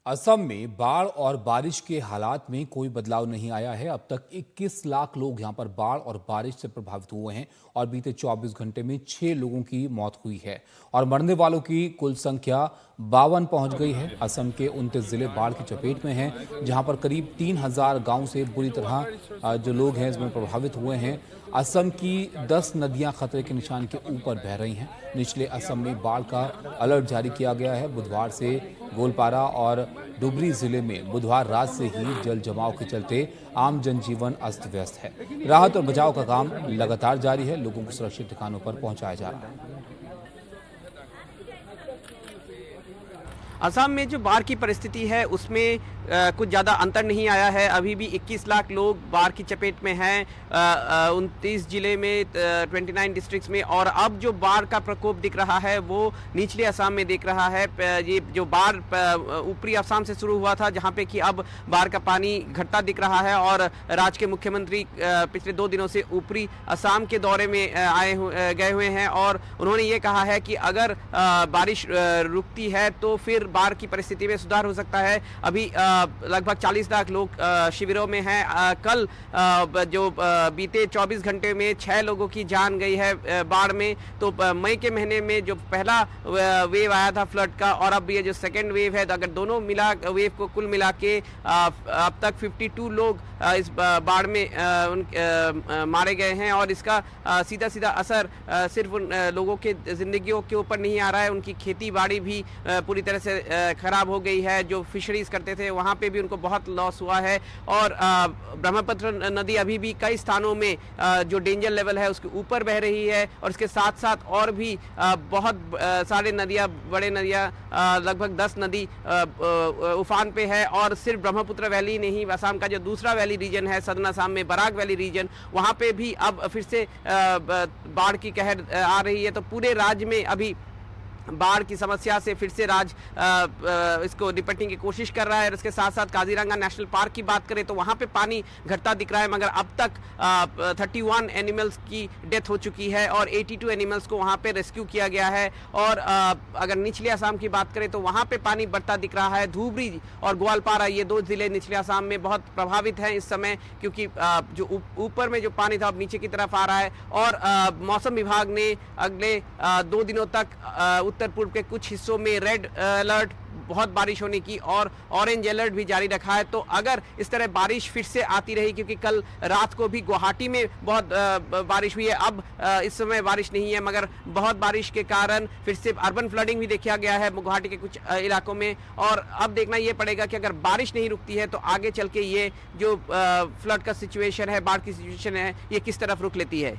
असम में बाढ़ और बारिश के हालात में कोई बदलाव नहीं आया है। अब तक 21 लाख लोग यहां पर बाढ़ और बारिश से प्रभावित हुए हैं और बीते 24 घंटे में 6 लोगों की मौत हुई है और मरने वालों की कुल संख्या 52 पहुंच गई है। असम के 29 जिले बाढ़ की चपेट में हैं, जहां पर करीब 3000 गांव से बुरी तरह जो लोग हैं इसमें प्रभावित हुए हैं। असम की 10 नदियां खतरे के निशान के ऊपर बह रही हैं। निचले असम में बाढ़ का अलर्ट जारी किया गया है। बुधवार से गोलपारा और डुबरी जिले में बुधवार रात से ही जल जमाव के चलते आम जनजीवन अस्त व्यस्त है। राहत और बचाव का काम लगातार जारी है। लोगों को सुरक्षित ठिकानों पर पहुंचाया जा रहा है। असम में जो बाढ़ की परिस्थिति है उसमें कुछ ज़्यादा अंतर नहीं आया है। अभी भी 21 लाख लोग बाढ़ की चपेट में हैं 29 जिले में 29 डिस्ट्रिक्ट्स में। और अब जो बाढ़ का प्रकोप दिख रहा है वो निचले असम में दिख रहा है। ये जो बाढ़ ऊपरी असम से शुरू हुआ था, जहाँ पे कि अब बाढ़ का पानी घटता दिख रहा है। और राज्य के मुख्यमंत्री पिछले 2 दिनों से ऊपरी असम के दौरे में गए हुए हैं और उन्होंने ये कहा है कि अगर बारिश रुकती है तो फिर बाढ़ की परिस्थिति में सुधार हो सकता है। अभी लगभग 40 लाख लोग शिविरों में हैं। कल जो बीते 24 घंटे में 6 लोगों की जान गई है बाढ़ में। तो मई के महीने में जो पहला वेव आया था फ्लड का और अब ये जो सेकेंड वेव है, तो अगर दोनों वेव को कुल मिला के अब तक 52 लोग इस बाढ़ में मारे गए हैं। और इसका सीधा सीधा असर सिर्फ उन लोगों के जिंदगियों के ऊपर नहीं आ रहा है, उनकी खेती बाड़ी भी पूरी तरह से खराब हो गई है। जो फिशरीज करते थे वहाँ पे भी उनको बहुत लॉस हुआ है। और ब्रह्मपुत्र नदी अभी भी कई स्थानों में जो डेंजर लेवल है उसके ऊपर बह रही है। और इसके साथ साथ और भी बहुत सारे नदियाँ, बड़े नदियाँ, लगभग 10 नदी उफान पे है। और सिर्फ ब्रह्मपुत्र वैली नहीं, असम का जो दूसरा वैली रीजन है सदर्न असम में बराक वैली रीजन, वहाँ पे भी अब फिर से बाढ़ की कहर आ रही है। तो पूरे राज्य में अभी बाढ़ की समस्या से फिर से इसको निपटने की कोशिश कर रहा है। और इसके साथ साथ काजीरंगा नेशनल पार्क की बात करें तो वहाँ पे पानी घटता दिख रहा है, मगर अब तक 31 एनिमल्स की डेथ हो चुकी है और 82 एनिमल्स को वहाँ पे रेस्क्यू किया गया है। और अगर निचले असम की बात करें तो वहाँ पे पानी बढ़ता दिख रहा है। धुबरी और ग्वालपारा, ये 2 जिले निचले असम में बहुत प्रभावित हैं इस समय, क्योंकि जो ऊपर में जो पानी था अब नीचे की तरफ आ रहा है। और मौसम विभाग ने अगले 2 दिनों तक उत्तर पूर्व के कुछ हिस्सों में रेड अलर्ट, बहुत बारिश होने की, और ऑरेंज अलर्ट भी जारी रखा है। तो अगर इस तरह बारिश फिर से आती रही, क्योंकि कल रात को भी गुवाहाटी में बहुत बारिश हुई है, अब इस समय बारिश नहीं है, मगर बहुत बारिश के कारण फिर से अर्बन फ्लडिंग भी देखा गया है गुवाहाटी के कुछ इलाकों में। और अब देखना ये पड़ेगा कि अगर बारिश नहीं रुकती है तो आगे चल के ये जो फ्लड का सिचुएशन है, बाढ़ की सिचुएशन है, ये किस तरफ रुख लेती है।